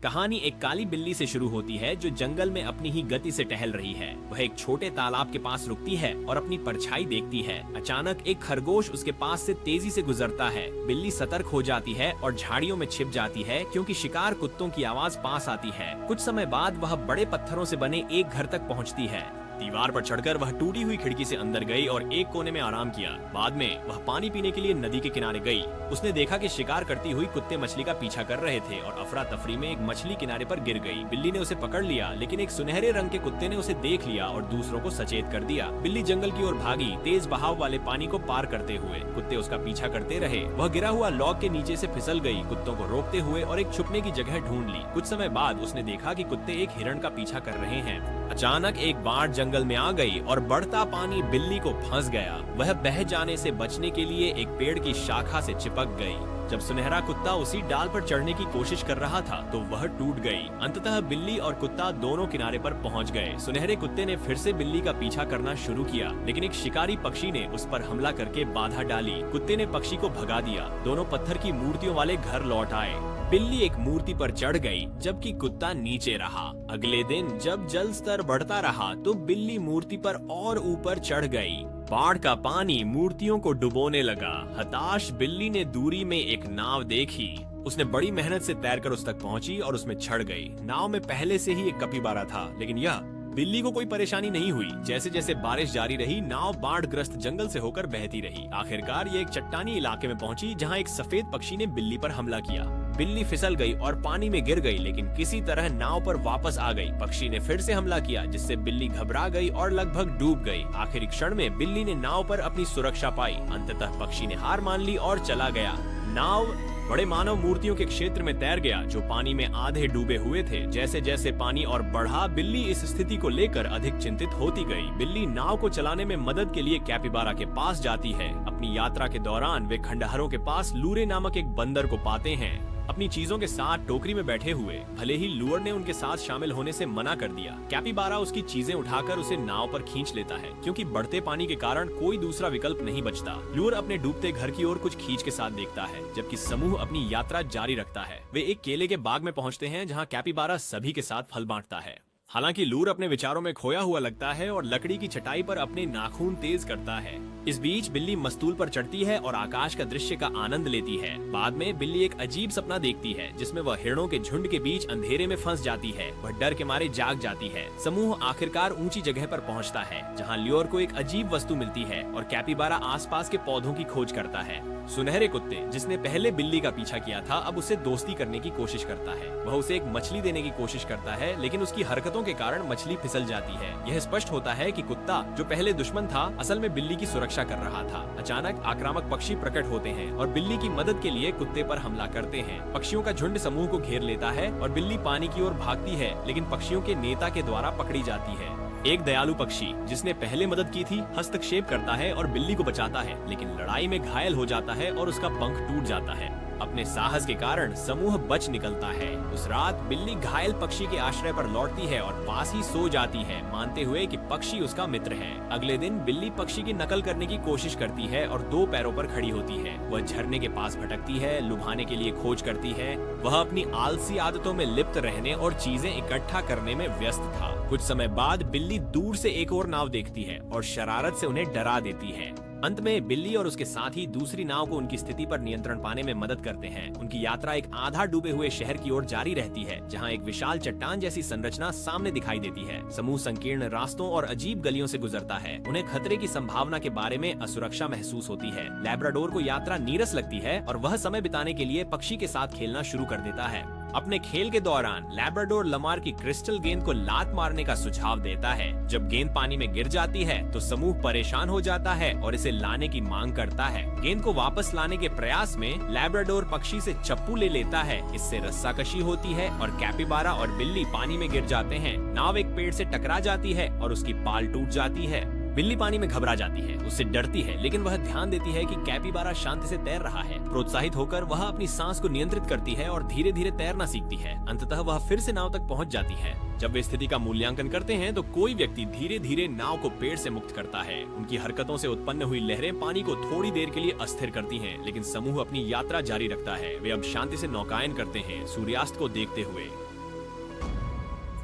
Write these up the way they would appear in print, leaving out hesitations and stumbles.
कहानी एक काली बिल्ली से शुरू होती है जो जंगल में अपनी ही गति से टहल रही है। वह एक छोटे तालाब के पास रुकती है और अपनी परछाई देखती है। अचानक एक खरगोश उसके पास से तेजी से गुजरता है। बिल्ली सतर्क हो जाती है और झाड़ियों में छिप जाती है क्योंकि शिकार कुत्तों की आवाज पास आती है। कुछ समय बाद वह बड़े पत्थरों से बने एक घर तक पहुँचती है। दीवार पर चढ़कर वह टूटी हुई खिड़की से अंदर गई और एक कोने में आराम किया। बाद में वह पानी पीने के लिए नदी के किनारे गई। उसने देखा कि शिकार करती हुई कुत्ते मछली का पीछा कर रहे थे और अफरा तफरी में एक मछली किनारे पर गिर गई। बिल्ली ने उसे पकड़ लिया, लेकिन एक सुनहरे रंग के कुत्ते ने उसे देख लिया और दूसरों को सचेत कर दिया। बिल्ली जंगल की ओर भागी, तेज बहाव वाले पानी को पार करते हुए। कुत्ते उसका पीछा करते रहे। वह गिरा हुआ लॉग के नीचे से फिसल गई, कुत्तों को रोकते हुए और एक छुपने की जगह ढूंढ ली। कुछ समय बाद उसने देखा कि कुत्ते एक हिरण का पीछा कर रहे हैं। अचानक एक बाढ़ जंगल में आ गई और बढ़ता पानी बिल्ली को फंस गया। वह बह जाने से बचने के लिए एक पेड़ की शाखा से चिपक गई। जब सुनहरा कुत्ता उसी डाल पर चढ़ने की कोशिश कर रहा था तो वह टूट गई। अंततः बिल्ली और कुत्ता दोनों किनारे पर पहुंच गए। सुनहरे कुत्ते ने फिर से बिल्ली का पीछा करना शुरू किया, लेकिन एक शिकारी पक्षी ने उस पर हमला करके बाधा डाली। कुत्ते ने पक्षी को भगा दिया। दोनों पत्थर की मूर्तियों वाले घर लौट आए। बिल्ली एक मूर्ति पर चढ़ गई, जबकि कुत्ता नीचे रहा। अगले दिन जब जल स्तर बढ़ता रहा तो बिल्ली मूर्ति पर और ऊपर चढ़ गई। बाढ़ का पानी मूर्तियों को डुबोने लगा। हताश बिल्ली ने दूरी में एक नाव देखी। उसने बड़ी मेहनत से तैरकर उस तक पहुंची और उसमें चढ़ गई। नाव में पहले से ही एक कपीबारा था, लेकिन यह बिल्ली को कोई परेशानी नहीं हुई। जैसे जैसे बारिश जारी रही, नाव बाढ़ग्रस्त जंगल से होकर बहती रही। आखिरकार ये एक चट्टानी इलाके में पहुंची, जहां एक सफेद पक्षी ने बिल्ली पर हमला किया। बिल्ली फिसल गई और पानी में गिर गई, लेकिन किसी तरह नाव पर वापस आ गई। पक्षी ने फिर से हमला किया, जिससे बिल्ली घबरा गई और लगभग डूब गई। आखिरी क्षण में बिल्ली ने नाव पर अपनी सुरक्षा पाई। अंततः पक्षी ने हार मान ली और चला गया। नाव बड़े मानव मूर्तियों के क्षेत्र में तैर गया, जो पानी में आधे डूबे हुए थे। जैसे जैसे पानी और बढ़ा, बिल्ली इस स्थिति को लेकर अधिक चिंतित होती गई। बिल्ली नाव को चलाने में मदद के लिए कैपिबारा के पास जाती है। अपनी यात्रा के दौरान वे खंडहरों के पास लूरे नामक एक बंदर को पाते हैं। अपनी चीजों के साथ टोकरी में बैठे हुए, भले ही लूअर ने उनके साथ शामिल होने से मना कर दिया। कैपिबारा उसकी चीजें उठाकर उसे नाव पर खींच लेता है, क्योंकि बढ़ते पानी के कारण कोई दूसरा विकल्प नहीं बचता। लूअर अपने डूबते घर की ओर कुछ खींच के साथ देखता है, जबकि समूह अपनी यात्रा जारी रखता है। वे एक केले के बाग में पहुंचते हैं, जहां कैपिबारा सभी के साथ फल बांटता है। हालांकि लूर अपने विचारों में खोया हुआ लगता है और लकड़ी की चटाई पर अपने नाखून तेज करता है। इस बीच बिल्ली मस्तूल पर चढ़ती है और आकाश का दृश्य का आनंद लेती है। बाद में बिल्ली एक अजीब सपना देखती है, जिसमें वह हिरणों के झुंड के बीच अंधेरे में फंस जाती है। वह डर के मारे जाग जाती है। समूह आखिरकार ऊंची जगह पर पहुंचता है, जहां ल्योर को एक अजीब वस्तु मिलती है और कैपिबारा आसपास के पौधों की खोज करता है। सुनहरे कुत्ते, जिसने पहले बिल्ली का पीछा किया था, अब उससे दोस्ती करने की कोशिश करता है। वह उसे एक मछली देने की कोशिश करता है, लेकिन उसकी हरकतों के कारण मछली फिसल जाती है। यह स्पष्ट होता है कि कुत्ता, जो पहले दुश्मन था, असल में बिल्ली की सुरक्षा कर रहा था। अचानक आक्रामक पक्षी प्रकट होते हैं और बिल्ली की मदद के लिए कुत्ते पर हमला करते हैं। पक्षियों का झुंड समूह को घेर लेता है और बिल्ली पानी की ओर भागती है, लेकिन पक्षियों के नेता के द्वारा पकड़ी जाती है। एक दयालु पक्षी, जिसने पहले मदद की थी, हस्तक्षेप करता है और बिल्ली को बचाता है, लेकिन लड़ाई में घायल हो जाता है और उसका पंख टूट जाता है। अपने साहस के कारण समूह बच निकलता है। उस रात बिल्ली घायल पक्षी के आश्रय पर लौटती है और पास ही सो जाती है, मानते हुए कि पक्षी उसका मित्र है। अगले दिन बिल्ली पक्षी की नकल करने की कोशिश करती है और दो पैरों पर खड़ी होती है। वह झरने के पास भटकती है, लुभाने के लिए खोज करती है। वह अपनी आलसी आदतों में लिप्त रहने और चीजें इकट्ठा करने में व्यस्त था। कुछ समय बाद बिल्ली दूर से एक और नाव देखती है और शरारत से उन्हें डरा देती है। अंत में बिल्ली और उसके साथी दूसरी नाव को उनकी स्थिति पर नियंत्रण पाने में मदद करते हैं। उनकी यात्रा एक आधा डूबे हुए शहर की ओर जारी रहती है, जहां एक विशाल चट्टान जैसी संरचना सामने दिखाई देती है। समूह संकीर्ण रास्तों और अजीब गलियों से गुजरता है। उन्हें खतरे की संभावना के बारे में असुरक्षा महसूस होती है। लैब्राडोर को यात्रा नीरस लगती है और वह समय बिताने के लिए पक्षी के साथ खेलना शुरू कर देता है। अपने खेल के दौरान लैब्राडोर लमार की क्रिस्टल गेंद को लात मारने का सुझाव देता है। जब गेंद पानी में गिर जाती है तो समूह परेशान हो जाता है और इसे लाने की मांग करता है। गेंद को वापस लाने के प्रयास में लैब्राडोर पक्षी से चप्पू ले लेता है। इससे रस्साकशी होती है और कैपिबारा और बिल्ली पानी में गिर जाते हैं। नाव एक पेड़ से टकरा जाती है और उसकी पाल टूट जाती है। बिल्ली पानी में घबरा जाती है, उससे डरती है, लेकिन वह ध्यान देती है कि कैपिबारा शांति से तैर रहा है। प्रोत्साहित होकर वह अपनी सांस को नियंत्रित करती है और धीरे धीरे तैरना सीखती है। अंततः वह फिर से नाव तक पहुंच जाती है। जब वे स्थिति का मूल्यांकन करते हैं तो कोई व्यक्ति धीरे धीरे नाव को पेड़ से मुक्त करता है। उनकी हरकतों से उत्पन्न हुई लहरें पानी को थोड़ी देर के लिए अस्थिर करती हैं, लेकिन समूह अपनी यात्रा जारी रखता है। वे अब शांति से नौकायन करते हैं, सूर्यास्त को देखते हुए।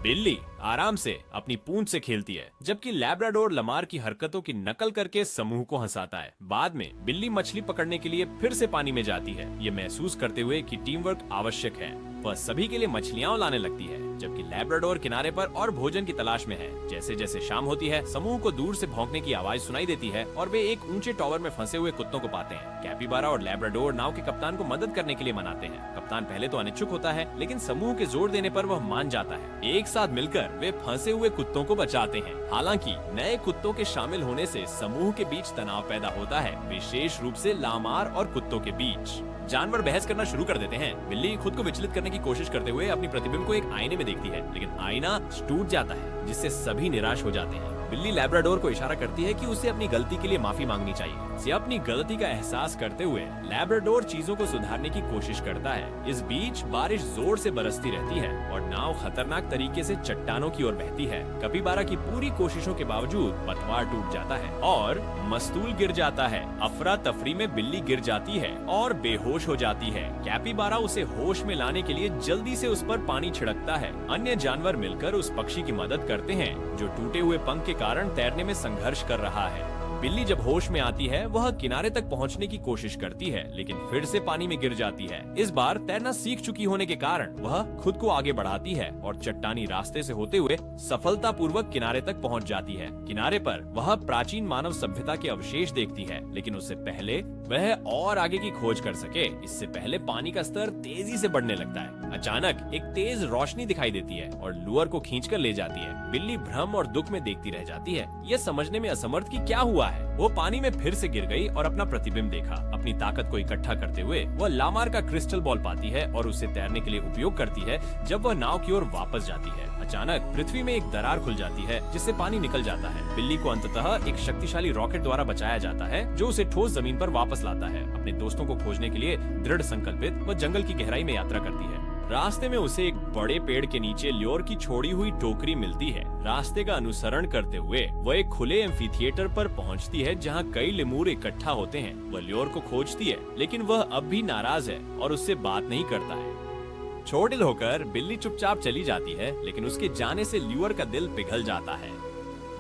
बिल्ली आराम से अपनी पूंछ से खेलती है, जबकि लैब्राडोर लमार की हरकतों की नकल करके समूह को हंसाता है। बाद में बिल्ली मछली पकड़ने के लिए फिर से पानी में जाती है, ये महसूस करते हुए कि टीम वर्क आवश्यक है। वह सभी के लिए मछलियां लाने लगती है, जबकि लैब्राडोर किनारे पर और भोजन की तलाश में है। जैसे जैसे शाम होती है, समूह को दूर से भौंकने की आवाज सुनाई देती है और वे एक ऊंचे टॉवर में फंसे हुए कुत्तों को पाते हैं। कैपिबारा और लैब्राडोर नाव के कप्तान को मदद करने के लिए मनाते हैं। कप्तान पहले तो अनिच्छुक होता है, लेकिन समूह के जोर देने पर वह मान जाता है। एक साथ मिलकर वे फंसे हुए कुत्तों को बचाते हैं। हालांकि नए कुत्तों के शामिल होने से समूह के बीच तनाव पैदा होता है, विशेष रूप से लामार और कुत्तों के बीच। जानवर बहस करना शुरू कर देते हैं। बिल्ली खुद को विचलित करने की कोशिश करते हुए अपनी प्रतिबिंब को एक आईने में देखती है, लेकिन आईना टूट जाता है, जिससे सभी निराश हो जाते हैं। बिल्ली लैब्राडोर को इशारा करती है कि उसे अपनी गलती के लिए माफी मांगनी चाहिए। से अपनी गलती का एहसास करते हुए लैब्राडोर चीजों को सुधारने की कोशिश करता है। इस बीच बारिश जोर से बरसती रहती है और नाव खतरनाक तरीके से चट्टानों की ओर बहती है। कैपिबारा की पूरी कोशिशों के बावजूद पतवार टूट जाता है और मस्तूल गिर जाता है। अफरा तफरी में बिल्ली गिर जाती है और बेहोश हो जाती है। कैपिबारा उसे होश में लाने के लिए जल्दी से उस पर पानी छिड़कता है। अन्य जानवर मिलकर उस पक्षी की मदद करते हैं, जो टूटे हुए पंख के कारण तैरने में संघर्ष कर रहा है। बिल्ली जब होश में आती है, वह किनारे तक पहुंचने की कोशिश करती है, लेकिन फिर से पानी में गिर जाती है। इस बार तैरना सीख चुकी होने के कारण वह खुद को आगे बढ़ाती है और चट्टानी रास्ते से होते हुए सफलतापूर्वक किनारे तक पहुंच जाती है। किनारे पर वह प्राचीन मानव सभ्यता के अवशेष देखती है, लेकिन उससे पहले वह और आगे की खोज कर सके, इससे पहले पानी का स्तर तेजी से बढ़ने लगता है। अचानक एक तेज रोशनी दिखाई देती है और लुअर को खींचकर ले जाती है। बिल्ली भ्रम और दुख में देखती रह जाती है, यह समझने में असमर्थ कि क्या हुआ है। वो पानी में फिर से गिर गई और अपना प्रतिबिंब देखा। अपनी ताकत को इकट्ठा करते हुए वह लामार का क्रिस्टल बॉल पाती है और उसे तैरने के लिए उपयोग करती है। जब वह नाव की ओर वापस जाती है, अचानक पृथ्वी में एक दरार खुल जाती है, जिससे पानी निकल जाता है। बिल्ली को अंततः एक शक्तिशाली रॉकेट द्वारा बचाया जाता है, जो उसे ठोस जमीन पर वापस लाता है। अपने दोस्तों को खोजने के लिए दृढ़ संकल्पित वह जंगल की गहराई में यात्रा करती है। रास्ते में उसे एक बड़े पेड़ के नीचे ल्योर की छोड़ी हुई टोकरी मिलती है। रास्ते का अनुसरण करते हुए वह एक खुले एम्फीथिएटर पर पहुंचती है, जहां कई लेमूर इकट्ठा होते हैं। वह ल्योर को खोजती है, लेकिन वह अब भी नाराज है और उससे बात नहीं करता है। छोटे होकर बिल्ली चुपचाप चली जाती है, लेकिन उसके जाने से ल्यूअर का दिल पिघल जाता है।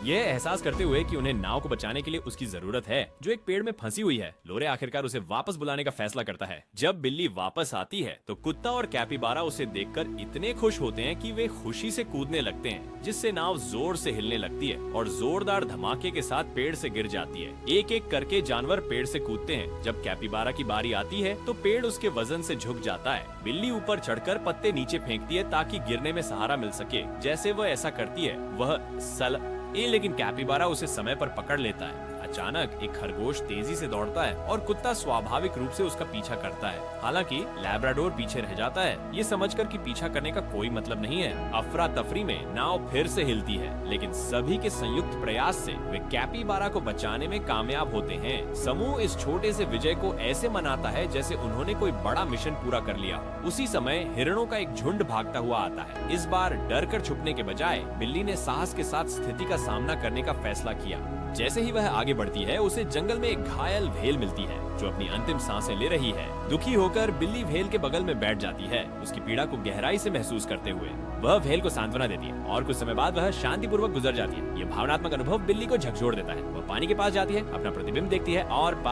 यह एहसास करते हुए कि उन्हें नाव को बचाने के लिए उसकी जरूरत है, जो एक पेड़ में फंसी हुई है, लोरे आखिरकार उसे वापस बुलाने का फैसला करता है। जब बिल्ली वापस आती है तो कुत्ता और कैपिबारा उसे देखकर इतने खुश होते हैं कि वे खुशी से कूदने लगते हैं, जिससे नाव जोर से हिलने लगती है और जोरदार धमाके के साथ पेड़ से गिर जाती है। एक एक करके जानवर पेड़ से कूदते हैं। जब कैपिबारा की बारी आती है तो पेड़ उसके वजन से झुक जाता है। बिल्ली ऊपर चढ़कर पत्ते नीचे फेंकती है ताकि गिरने में सहारा मिल सके। जैसे वह ऐसा करती है, वह लेकिन कैपिबारा उसे समय पर पकड़ लेता है। अचानक एक खरगोश तेजी से दौड़ता है और कुत्ता स्वाभाविक रूप से उसका पीछा करता है। हालांकि लैब्राडोर पीछे रह जाता है, ये समझकर कि पीछा करने का कोई मतलब नहीं है। अफरा तफरी में नाव फिर से हिलती है, लेकिन सभी के संयुक्त प्रयास से वे कैपिबारा को बचाने में कामयाब होते हैं। समूह इस छोटे से विजय को ऐसे मनाता है जैसे उन्होंने कोई बड़ा मिशन पूरा कर लिया। उसी समय हिरणों का एक झुंड भागता हुआ आता है। इस बार डर कर छुपने के बजाय बिल्ली ने साहस के साथ स्थिति का सामना करने का फैसला किया। जैसे ही वह आगे बढ़ती है, उसे जंगल में एक घायल व्हेल मिलती है, जो अपनी अंतिम सांसें ले रही है। दुखी होकर बिल्ली व्हेल के बगल में बैठ जाती है, उसकी पीड़ा को गहराई से महसूस करते हुए। वह व्हेल को सांत्वना देती है और कुछ समय बाद वह शांतिपूर्वक गुजर जाती है। यह भावनात्मक अनुभव बिल्ली को झकझोर देता है। वह पानी के पास जाती है, अपना प्रतिबिंब देखती है और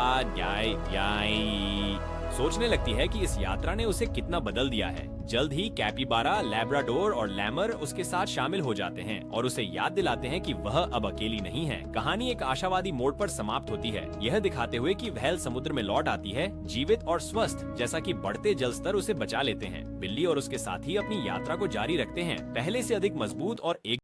सोचने लगती है कि इस यात्रा ने उसे कितना बदल दिया है। जल्द ही कैपिबारा, लैब्राडोर और लैमर उसके साथ शामिल हो जाते हैं और उसे याद दिलाते हैं कि वह अब अकेली नहीं है। कहानी एक आशावादी मोड़ पर समाप्त होती है, यह दिखाते हुए कि व्हेल समुद्र में लौट आती है, जीवित और स्वस्थ, जैसा कि बढ़ते जल स्तर उसे बचा लेते हैं। बिल्ली और उसके साथी अपनी यात्रा को जारी रखते हैं, पहले से अधिक मजबूत और एक